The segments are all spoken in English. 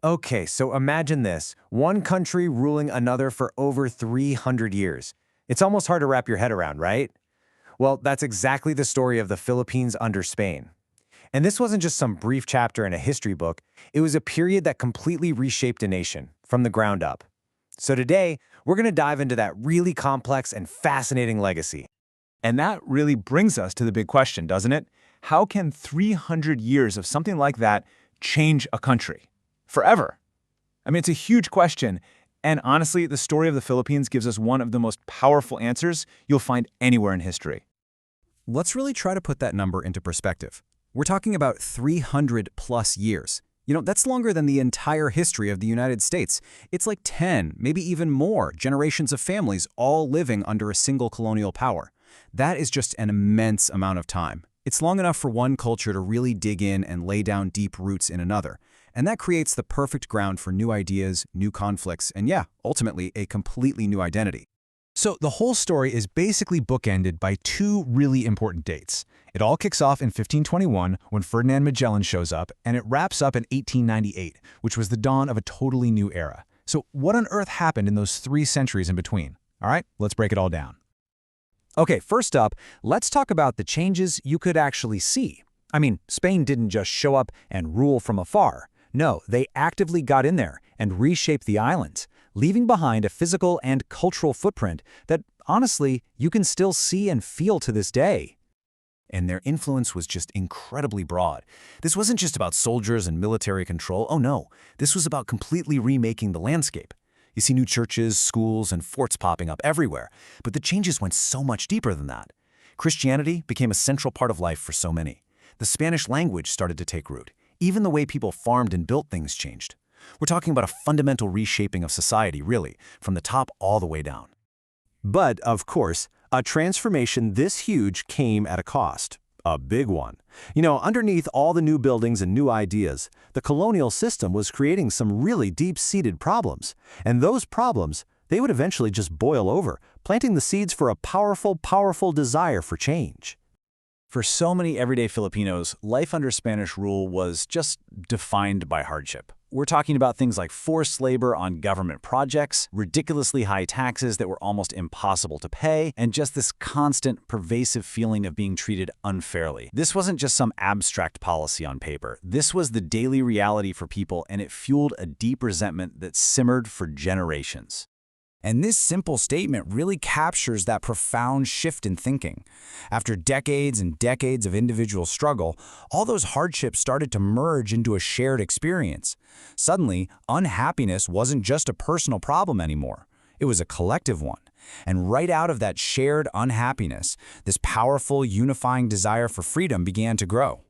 Okay, so imagine this. One country ruling another for over 300 years. It's almost hard to wrap your head around, right? Well, that's exactly the story of the Philippines under Spain. And this wasn't just some brief chapter in a history book. It was a period that completely reshaped a nation from the ground up. So today, we're going to dive into that really complex and fascinating legacy. And that really brings us to the big question, doesn't it? How can 300 years of something like that change a country? Forever? I mean, it's a huge question. And honestly, the story of the Philippines gives us one of the most powerful answers you'll find anywhere in history. Let's really try to put that number into perspective. We're talking about 300 plus years. That's longer than the entire history of the United States. It's like 10, maybe even more, generations of families all living under a single colonial power. That is just an immense amount of time. It's long enough for one culture to really dig in and lay down deep roots in another. And that creates the perfect ground for new ideas, new conflicts, and yeah, ultimately a completely new identity. So the whole story is basically bookended by two really important dates. It all kicks off in 1521 when Ferdinand Magellan shows up, and it wraps up in 1898, which was the dawn of a totally new era. So what on earth happened in those 3 centuries in between? All right, let's break it all down. Okay, first up, let's talk about the changes you could actually see. I mean, Spain didn't just show up and rule from afar. No, they actively got in there and reshaped the islands, leaving behind a physical and cultural footprint that, honestly, you can still see and feel to this day. And their influence was just incredibly broad. This wasn't just about soldiers and military control. Oh no, this was about completely remaking the landscape. You see new churches, schools, and forts popping up everywhere. But the changes went so much deeper than that. Christianity became a central part of life for so many. The Spanish language started to take root. Even the way people farmed and built things changed. We're talking about a fundamental reshaping of society, really, from the top all the way down. But, of course, a transformation this huge came at a cost. A big one. Underneath all the new buildings and new ideas, the colonial system was creating some really deep-seated problems. And those problems, they would eventually just boil over, planting the seeds for a powerful, powerful desire for change. For so many everyday Filipinos, life under Spanish rule was just defined by hardship. We're talking about things like forced labor on government projects, ridiculously high taxes that were almost impossible to pay, and just this constant, pervasive feeling of being treated unfairly. This wasn't just some abstract policy on paper. This was the daily reality for people, and it fueled a deep resentment that simmered for generations. And this simple statement really captures that profound shift in thinking. After decades and decades of individual struggle, all those hardships started to merge into a shared experience. Suddenly, unhappiness wasn't just a personal problem anymore. It was a collective one. And right out of that shared unhappiness, this powerful, unifying desire for freedom began to grow.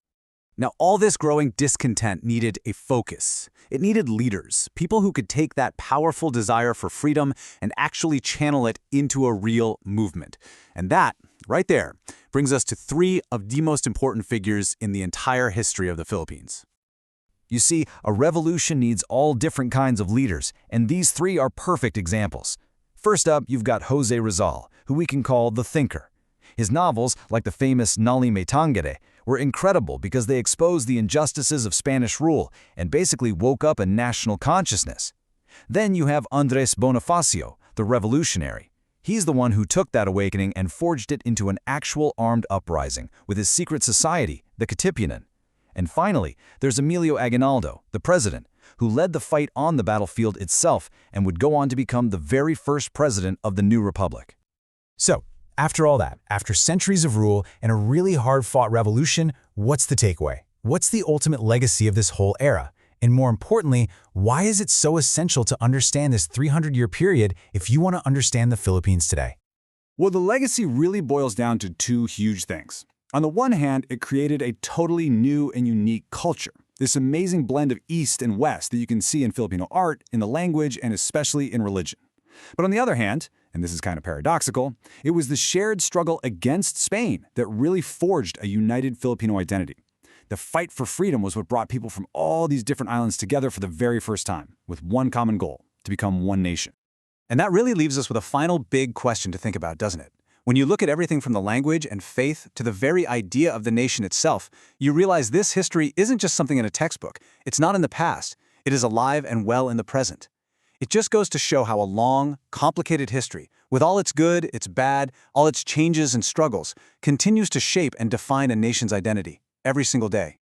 Now, all this growing discontent needed a focus. It needed leaders, people who could take that powerful desire for freedom and actually channel it into a real movement. And that, right there, brings us to 3 of the most important figures in the entire history of the Philippines. You see, a revolution needs all different kinds of leaders, and these 3 are perfect examples. First up, you've got Jose Rizal, who we can call the thinker. His novels, like the famous Nali Me Tangere, were incredible because they exposed the injustices of Spanish rule and basically woke up a national consciousness. Then you have Andres Bonifacio, the revolutionary. He's the one who took that awakening and forged it into an actual armed uprising with his secret society, the Katipunan. And finally, there's Emilio Aguinaldo, the president, who led the fight on the battlefield itself and would go on to become the very first president of the new republic. So, after all that, after centuries of rule and a really hard-fought revolution, what's the takeaway? What's the ultimate legacy of this whole era? And more importantly, why is it so essential to understand this 300-year period if you want to understand the Philippines today? Well, the legacy really boils down to 2 huge things. On the one hand, it created a totally new and unique culture. This amazing blend of East and West that you can see in Filipino art, in the language, and especially in religion. But on the other hand, and this is kind of paradoxical, it was the shared struggle against Spain that really forged a united Filipino identity. The fight for freedom was what brought people from all these different islands together for the very first time, with one common goal, to become one nation. And that really leaves us with a final big question to think about, doesn't it? When you look at everything from the language and faith to the very idea of the nation itself, you realize this history isn't just something in a textbook. It's not in the past. It is alive and well in the present. It just goes to show how a long, complicated history, with all its good, its bad, all its changes and struggles, continues to shape and define a nation's identity every single day.